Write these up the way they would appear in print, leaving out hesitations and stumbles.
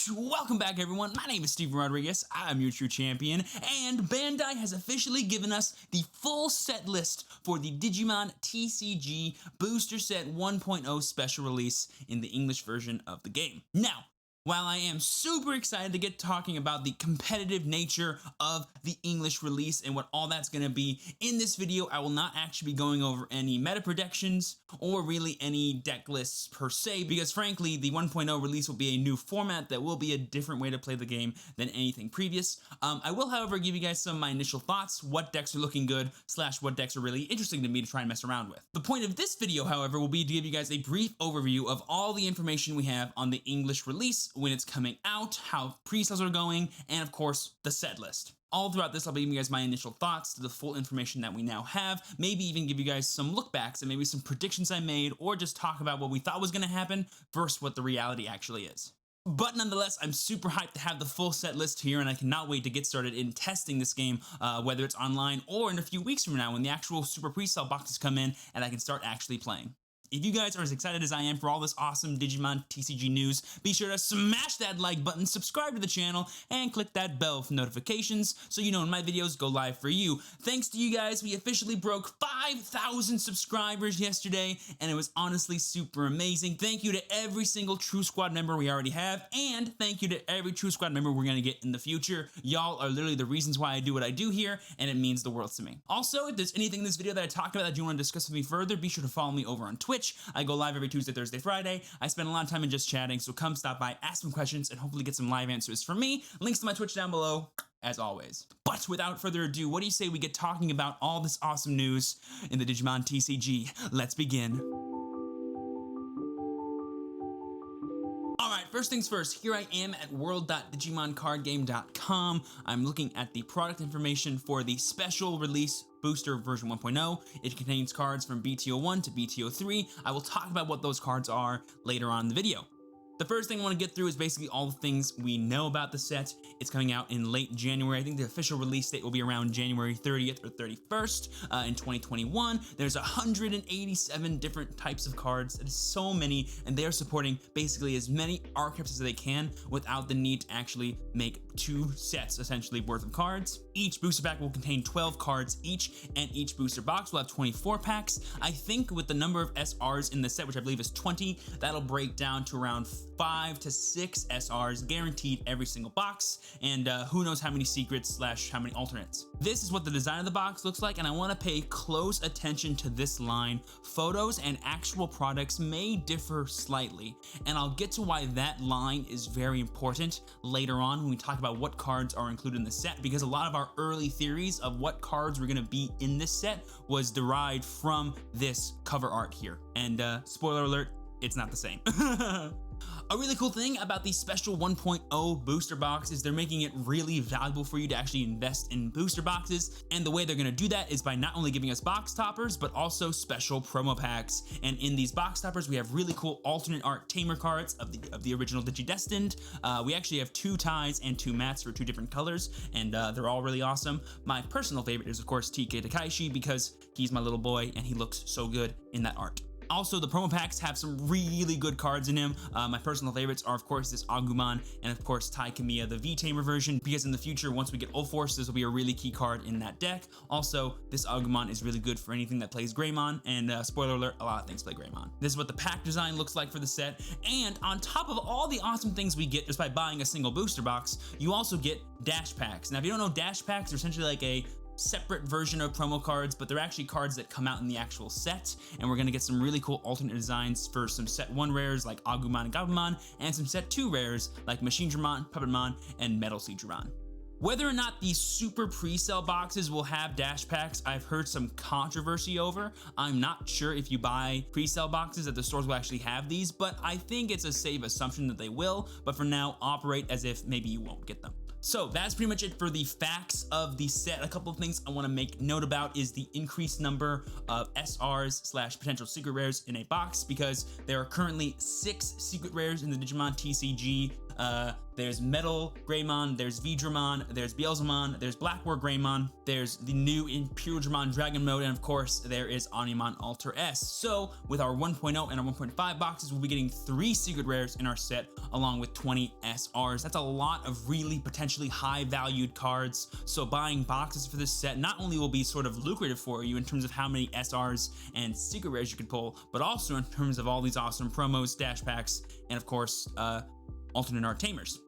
Welcome back, everyone. My name is Steven Rodriguez. I'm your true champion, and Bandai has officially given us the full set list for the Digimon TCG Booster Set 1.0 special release in the English version of the game. Now, while I am super excited to get talking about the competitive nature of the English release and what all that's going to be, in this video I will not actually be going over any meta predictions or really any deck lists per se, because frankly the 1.0 release will be a new format that will be a different way to play the game than anything previous. I will, however, give you guys some of my initial thoughts, what decks are looking good / what decks are really interesting to me to try and mess around with. The point of this video, however, will be to give you guys a brief overview of all the information we have on the English release, when it's coming out, how pre-sales are going, and of course, the set list. All throughout this, I'll be giving you guys my initial thoughts to the full information that we now have, maybe even give you guys some look backs and maybe some predictions I made, or just talk about what we thought was going to happen versus what the reality actually is. But nonetheless, I'm super hyped to have the full set list here, and I cannot wait to get started in testing this game, whether it's online or in a few weeks from now when the actual super pre-sale boxes come in and I can start actually playing. If you guys are as excited as I am for all this awesome Digimon TCG news, be sure to smash that like button, subscribe to the channel, and click that bell for notifications so you know when my videos go live for you. Thanks to you guys, we officially broke 5,000 subscribers yesterday, and it was honestly super amazing. Thank you to every single True Squad member we already have, and thank you to every True Squad member we're going to get in the future. Y'all are literally the reasons why I do what I do here, and it means the world to me. Also, if there's anything in this video that I talk about that you want to discuss with me further, be sure to follow me over on Twitch. I go live every Tuesday, Thursday, Friday. I spend a lot of time in just chatting, so come stop by, ask some questions, and hopefully get some live answers from me. Links to my Twitch down below, as always. But without further ado, what do you say we get talking about all this awesome news in the Digimon TCG? Let's begin. Alright, first things first, here I am at world.digimoncardgame.com. I'm looking at the product information for the special release Booster version 1.0. It contains cards from BTO1 to BTO3. I will talk about what those cards are later on in the video. The first thing I want to get through is basically all the things we know about the set. It's coming out in late January. I think the official release date will be around January 30th or 31st in 2021. There's 187 different types of cards. It is so many, and they are supporting basically as many archetypes as they can without the need to actually make two sets essentially worth of cards. Each booster pack will contain 12 cards each, and each booster box will have 24 packs. I think with the number of SRs in the set, which I believe is 20, that'll break down to around 5 to 6 SRs guaranteed every single box, and who knows how many secrets / how many alternates. This is what the design of the box looks like, and I want to pay close attention to this line. Photos and actual products may differ slightly, and I'll get to why that line is very important later on when we talk about what cards are included in the set, because a lot of our early theories of what cards were going to be in this set was derived from this cover art here. And spoiler alert, it's not the same. A really cool thing about the special 1.0 booster box is they're making it really valuable for you to actually invest in booster boxes, and the way they're going to do that is by not only giving us box toppers but also special promo packs. And in these box toppers we have really cool alternate art tamer cards of the original Digidestined. We actually have 2 ties and 2 mats for 2 different colors, and they're all really awesome. My personal favorite is of course TK Takaishi, because he's my little boy and he looks so good in that art. Also, the promo packs have some really good cards in him. My personal favorites are, of course, this Agumon and, of course, Tai Kamiya, the V-Tamer version, because in the future, once we get Ulforce, this will be a really key card in that deck. Also, this Agumon is really good for anything that plays Greymon, and spoiler alert, a lot of things play Greymon. This is what the pack design looks like for the set, and on top of all the awesome things we get just by buying a single booster box, you also get dash packs. Now, if you don't know, dash packs are essentially like a separate version of promo cards, but they're actually cards that come out in the actual set, and we're gonna get some really cool alternate designs for some set 1 rares like Agumon and Gabumon, and some set 2 rares like Machine Dramon, Puppetmon, and Metal Sea Dramon. Whether or not these super pre-sale boxes will have dash packs, I've heard some controversy over. I'm not sure if you buy pre-sale boxes that the stores will actually have these, but I think it's a safe assumption that they will, but for now, operate as if maybe you won't get them. So that's pretty much it for the facts of the set. A couple of things I want to make note about is the increased number of SRs / potential secret rares in a box, because there are currently 6 secret rares in the Digimon TCG There's Metal Greymon, there's Veedramon, there's Beelzemon, there's Black War Greymon, there's the new Imperial Dramon Dragon Mode, and of course there is Omnimon Alter S. So with our 1.0 and our 1.5 boxes, we'll be getting 3 secret rares in our set along with 20 SRs. That's a lot of really potentially high valued cards. So buying boxes for this set not only will be sort of lucrative for you in terms of how many SRs and secret rares you could pull, but also in terms of all these awesome promos, dash packs, and of course, alternate art tamers.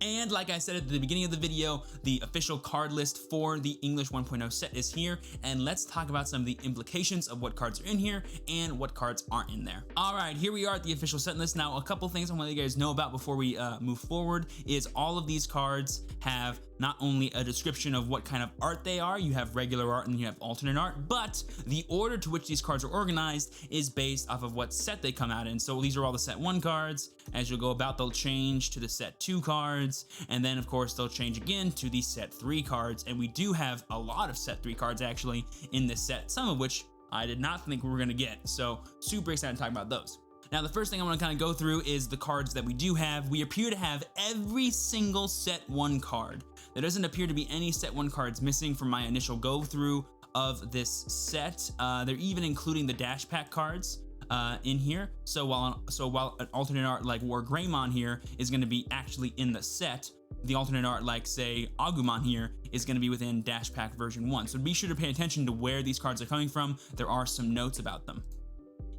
And like I said at the beginning of the video, the official card list for the English 1.0 set is here, and let's talk about some of the implications of what cards are in here and what cards aren't in there. All right, here we are at the official set list. Now, a couple things I want to let you guys know about before we move forward is all of these cards have not only a description of what kind of art they are, you have regular art and you have alternate art, but the order to which these cards are organized is based off of what set they come out in. So these are all the set 1 cards. As you'll go about, they'll change to the set 2 cards, and then of course they'll change again to the set 3 cards. And we do have a lot of set 3 cards actually in this set, some of which I did not think we were gonna get. So super excited to talk about those. Now, the first thing I want to kind of go through is the cards that we do have. We appear to have every single set 1 card. There doesn't appear to be any set 1 cards missing from my initial go through of this set. They're even including the dash pack cards in here. So while an alternate art like War Greymon here is going to be actually in the set, the alternate art like say Agumon here is going to be within dash pack version 1. So be sure to pay attention to where these cards are coming from. There are some notes about them.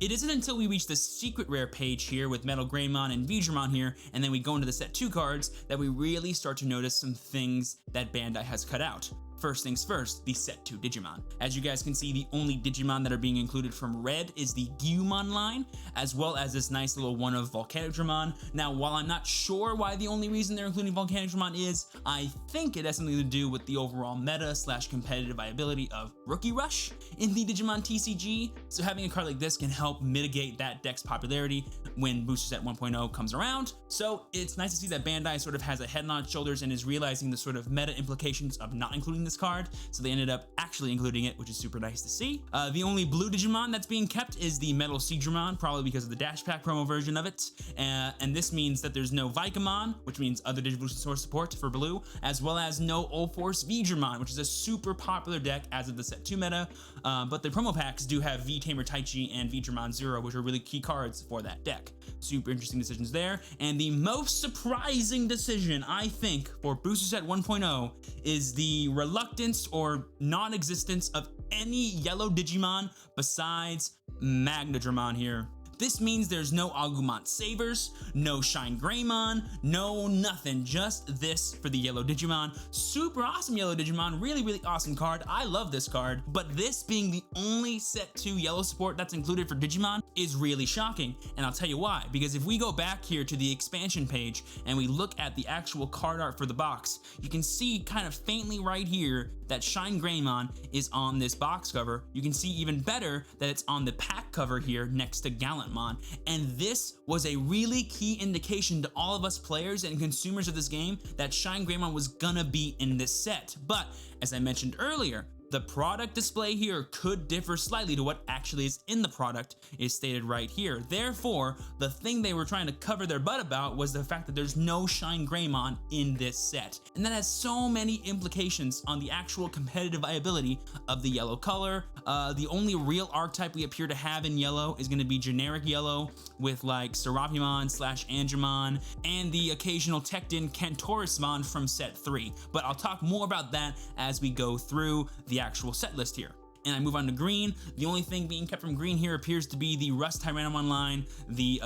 It isn't until we reach the secret rare page here with Metal Greymon and Veedramon here, and then we go into the set 2 cards, that we really start to notice some things that Bandai has cut out. First things first, the set 2 Digimon. As you guys can see, the only Digimon that are being included from red is the Gyumon line, as well as this nice little one of Volcanic Dramon. Now, while I'm not sure why the only reason they're including Volcanic Dramon is, I think it has something to do with the overall meta / competitive viability of Rookie Rush in the Digimon TCG. So having a card like this can help mitigate that deck's popularity when Booster Set 1.0 comes around. So it's nice to see that Bandai sort of has a head on its shoulders and is realizing the sort of meta implications of not including this card, so they ended up actually including it, which is super nice to see. The only blue Digimon that's being kept is the Metal Seedramon, probably because of the Dash Pack promo version of it, and this means that there's no Vicamon, which means other Digivolution Source support for blue, as well as no Ulforce Veedramon, which is a super popular deck as of the set 2 meta, but the promo packs do have V-Tamer Taichi and Veedramon Zero, which are really key cards for that deck. Super interesting decisions there, and the most surprising decision, I think, for Booster Set 1.0 is the reluctance or non-existence of any yellow Digimon besides Magnadramon here. This means there's no Agumon Savers, no Shine Greymon, no nothing, just this for the yellow Digimon. Super awesome yellow Digimon, really awesome card. I love this card, but this being the only set 2 yellow support that's included for Digimon is really shocking, and I'll tell you why. Because if we go back here to the expansion page and we look at the actual card art for the box, you can see kind of faintly right here that Shine Greymon is on this box cover. You can see even better that it's on the pack cover here next to Gallantmon, and this was a really key indication to all of us players and consumers of this game that Shine Greymon was gonna be in this set. But as I mentioned earlier, the product display here could differ slightly to what actually is in the product is stated right here. Therefore, the thing they were trying to cover their butt about was the fact that there's no Shine Greymon in this set. And that has so many implications on the actual competitive viability of the yellow color. The only real archetype we appear to have in yellow is going to be generic yellow with like Serapimon / Angemon and the occasional teched-in Kentaurismon from set 3. But I'll talk more about that as we go through the actual set list here. And I move on to green. The only thing being kept from green here appears to be the Rust Tyrannomon line, the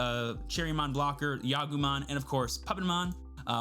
Cherrymon Blocker, Yagumon, and of course Puppetmon,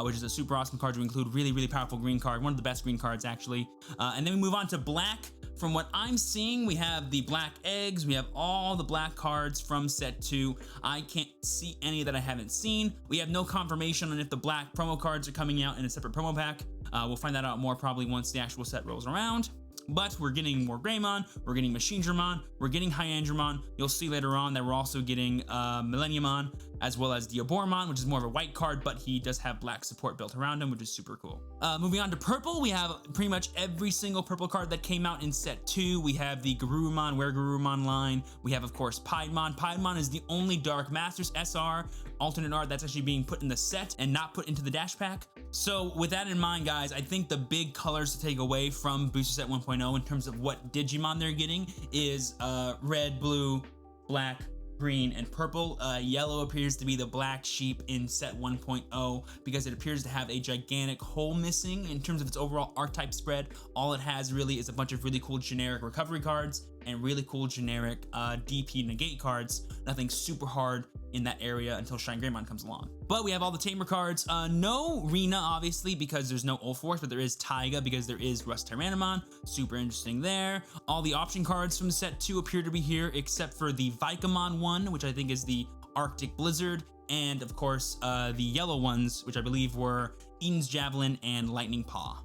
which is a super awesome card to include. Really powerful green card, one of the best green cards actually. And then we move on to black. From what I'm seeing, we have the black eggs, we have all the black cards from set 2. I can't see any that I haven't seen. We have no confirmation on if the black promo cards are coming out in a separate promo pack. We'll find that out more probably once the actual set rolls around. But we're getting more Greymon, we're getting Machine Dramon, we're getting Hyandramon. You'll see later on that we're also getting Millenniumon, as well as Dioboromon, which is more of a white card, but he does have black support built around him, which is super cool. Moving on to purple, we have pretty much every single purple card that came out in set 2. We have the Garurumon, Weregarurumon line. We have, of course, Piedmon. Piedmon is the only Dark Masters SR alternate art that's actually being put in the set and not put into the dash pack. So with that in mind, guys, I think the big colors to take away from Booster Set 1.0 in terms of what Digimon they're getting is red, blue, black, green, and purple. Yellow appears to be the black sheep in set 1.0 because it appears to have a gigantic hole missing in terms of its overall archetype spread. All it has really is a bunch of really cool generic recovery cards and really cool generic DP negate cards. Nothing super hard in that area until Shine Greymon comes along. But we have all the Tamer cards. No Rena, obviously, because there's no Ulforce, but there is Taiga because there is Rust Tyrannomon. Super interesting there. All the option cards from set 2 appear to be here, except for the Vicamon one, which I think is the Arctic Blizzard, and of course, the yellow ones, which I believe were Eden's Javelin and Lightning Paw.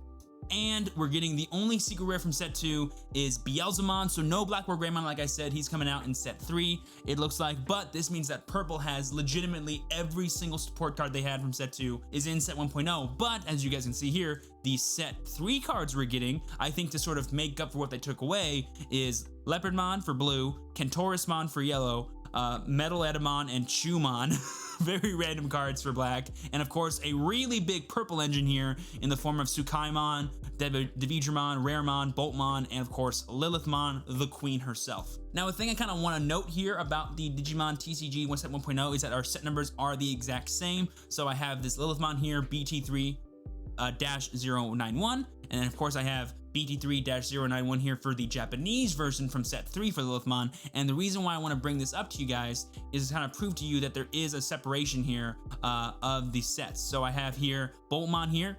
And we're getting the only secret rare from set 2 is Beelzemon, so no Black War Greymon, like I said, he's coming out in set 3, it looks like, but this means that purple has legitimately every single support card they had from set 2 is in set 1.0, but as you guys can see here, the set 3 cards we're getting, I think to sort of make up for what they took away, is Leopardmon for blue, Kentaurismon for yellow, Metal Edamon and Chewmon, very random cards for black, and of course a really big purple engine here in the form of Tsukaimon, Devidramon, Raremon, Boltmon, and of course Lilithmon, the queen herself. Now a thing I kind of want to note here about the Digimon TCG 1.0 is that our set numbers are the exact same, so I have this Lilithmon here, BT3 -091, and then of course I have BT3-091 here for the Japanese version from set 3 for Lilithmon. And the reason why I want to bring this up to you guys is to kind of prove to you that there is a separation here of the sets. So I have here Boltmon here,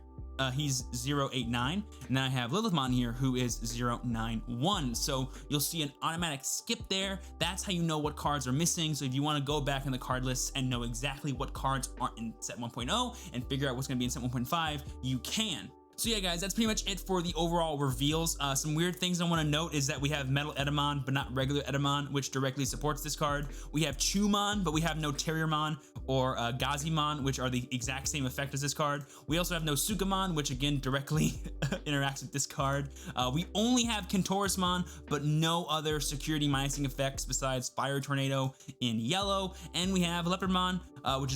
he's 089, and then I have Lilithmon here who is 091. So you'll see an automatic skip there. That's how you know what cards are missing. So if you want to go back in the card lists and know exactly what cards aren't in set 1.0 and figure out what's going to be in set 1.5, you can. So yeah, guys, that's pretty much it for the overall reveals. Some weird things I want to note is that we have Metal Edamon, but not regular Edamon, which directly supports this card. We have Chewmon, but we have no Terriermon or Gazimon, which are the exact same effect as this card. We also have no Sukamon, which again directly interacts with this card. We only have Kentaurismon, but no other security minusing effects besides Fire Tornado in yellow. And we have Leopardmon, which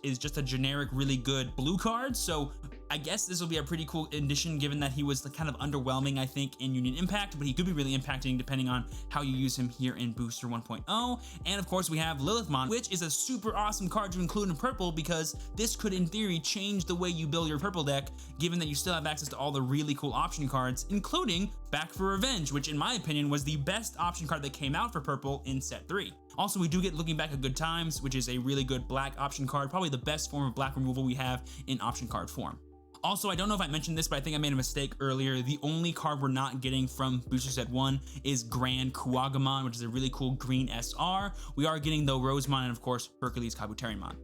is just a generic, really good blue card. So I guess this will be a pretty cool addition given that he was kind of underwhelming, I think, in Union Impact, but he could be really impacting depending on how you use him here in Booster 1.0. And of course we have Lilithmon, which is a super awesome card to include in purple because this could in theory change the way you build your purple deck, given that you still have access to all the really cool option cards, including Back for Revenge, which in my opinion was the best option card that came out for purple in set 3. Also, we do get Looking Back at Good Times, which is a really good black option card, probably the best form of black removal we have in option card form. Also, I don't know if I mentioned this, but I think I made a mistake earlier. The only card we're not getting from Booster Set 1 is Grand Kuwagamon, which is a really cool green SR. We are getting, though, Rosemon and, of course, Hercules Kabuterimon.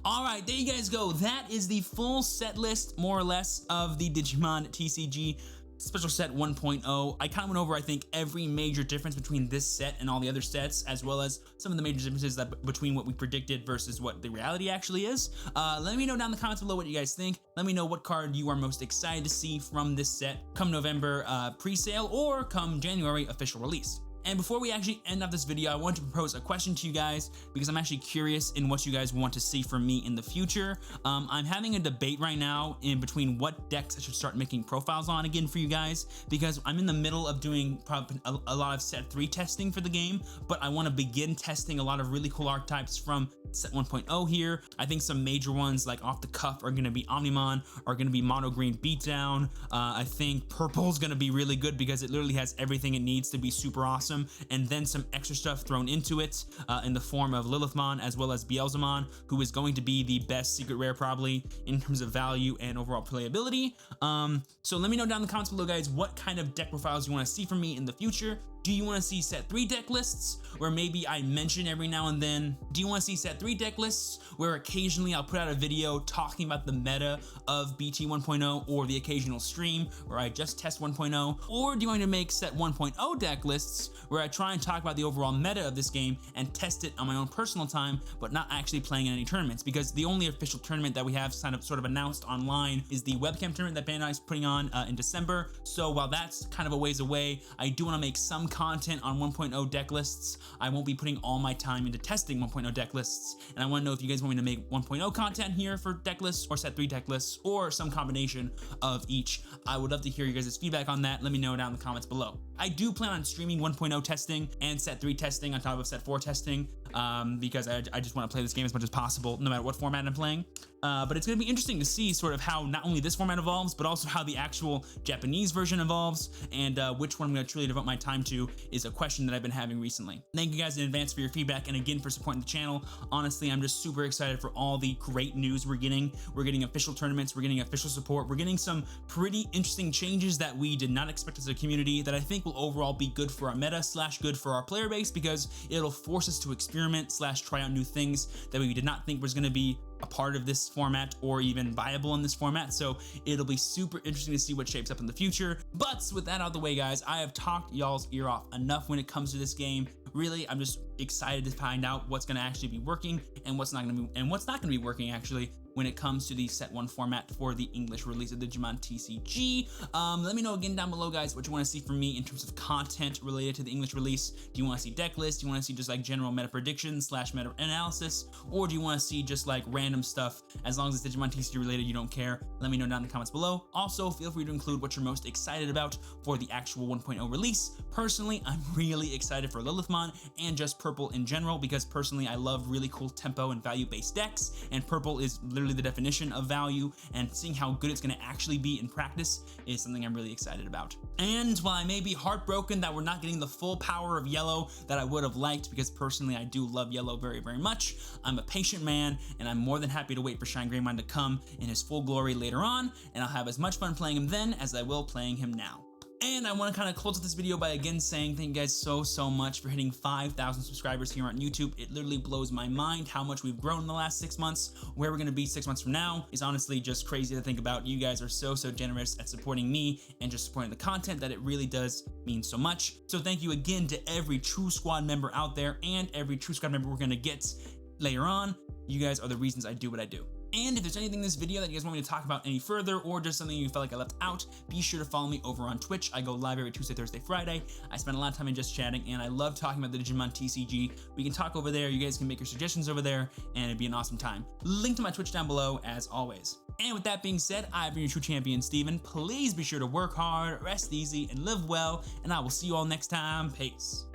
All right, there you guys go. That is the full set list, more or less, of the Digimon TCG Special Set 1.0. I kind of went over, I think, every major difference between this set and all the other sets, as well as some of the major differences between what we predicted versus what the reality actually is. Let me know down in the comments below what you guys think. Let me know what card you are most excited to see from this set come November pre-sale or come January official release. And before we actually end off this video, I want to propose a question to you guys because I'm actually curious in what you guys want to see from me in the future. I'm having a debate right now in between what decks I should start making profiles on again for you guys, because I'm in the middle of doing probably a lot of set 3 testing for the game, but I want to begin testing a lot of really cool archetypes from set 1.0 here. I think some major ones like off the cuff are going to be Omnimon, are going to be Mono Green Beatdown. I think Purple's going to be really good because it literally has everything it needs to be super awesome, and then some extra stuff thrown into it in the form of Lilithmon as well as Beelzemon, who is going to be the best secret rare probably in terms of value and overall playability. So let me know down in the comments below, guys, what kind of deck profiles you want to see from me in the future. Do you want to see set 3 deck lists where maybe I mention every now and then? Do you want to see set 3 deck lists where occasionally I'll put out a video talking about the meta of BT 1.0 or the occasional stream where I just test 1.0? Or do you want to make set 1.0 deck lists where I try and talk about the overall meta of this game and test it on my own personal time, but not actually playing in any tournaments? Because the only official tournament that we have sort of announced online is the webcam tournament that Bandai is putting on in December. So while that's kind of a ways away, I do want to make some content on 1.0 deck lists. I won't be putting all my time into testing 1.0 deck lists, and I want to know if you guys want me to make 1.0 content here for deck lists or set 3 deck lists or some combination of each. I would love to hear you guys' feedback on that. Let me know down in the comments below. I do plan on streaming 1.0 testing and set 3 testing on top of set 4 testing because I just want to play this game as much as possible, no matter what format I'm playing. But it's going to be interesting to see sort of how not only this format evolves, but also how the actual Japanese version evolves, and which one I'm going to truly devote my time to is a question that I've been having recently. Thank you guys in advance for your feedback and again for supporting the channel. Honestly, I'm just super excited for all the great news we're getting. We're getting official tournaments, we're getting official support, we're getting some pretty interesting changes that we did not expect as a community that I think will overall be good for our meta / good for our player base, because it'll force us to experiment / try out new things that we did not think was going to be a part of this format or even viable in this format. So it'll be super interesting to see what shapes up in the future. But with that out of the way, guys, I have talked y'all's ear off enough when it comes to this game. Really, I'm just excited to find out what's going to actually be working and what's not going to be working actually when it comes to the set 1 format for the English release of Digimon TCG. Let me know again down below, guys, what you want to see from me in terms of content related to the English release. Do you want to see deck lists? Do you want to see just like general meta predictions / meta analysis? Or do you want to see just like random stuff? As long as it's Digimon TCG related, you don't care. Let me know down in the comments below. Also, feel free to include what you're most excited about for the actual 1.0 release. Personally, I'm really excited for Lilithmon and just purple in general, because personally I love really cool tempo and value-based decks, and purple is literally the definition of value, and seeing how good it's going to actually be in practice is something I'm really excited about. And while I may be heartbroken that we're not getting the full power of yellow that I would have liked, because personally I do love yellow very, very much, I'm a patient man, and I'm more than happy to wait for Shine Greymon to come in his full glory later on, and I'll have as much fun playing him then as I will playing him now. And I want to kind of close this video by again saying thank you guys so much for hitting 5,000 subscribers here on YouTube. It literally blows my mind how much we've grown in the last 6 months. Where we're going to be 6 months from now is honestly just crazy to think about. You guys are so generous at supporting me and just supporting the content that it really does mean so much. So thank you again to every True Squad member out there and every True Squad member we're going to get later on. You guys are the reasons I do what I do. And if there's anything in this video that you guys want me to talk about any further, or just something you felt like I left out, be sure to follow me over on Twitch. I go live every Tuesday, Thursday, Friday. I spend a lot of time in just chatting, and I love talking about the Digimon TCG. We can talk over there. You guys can make your suggestions over there, and it'd be an awesome time. Link to my Twitch down below, as always. And with that being said, I've been your true champion, Steven. Please be sure to work hard, rest easy, and live well, and I will see you all next time. Peace.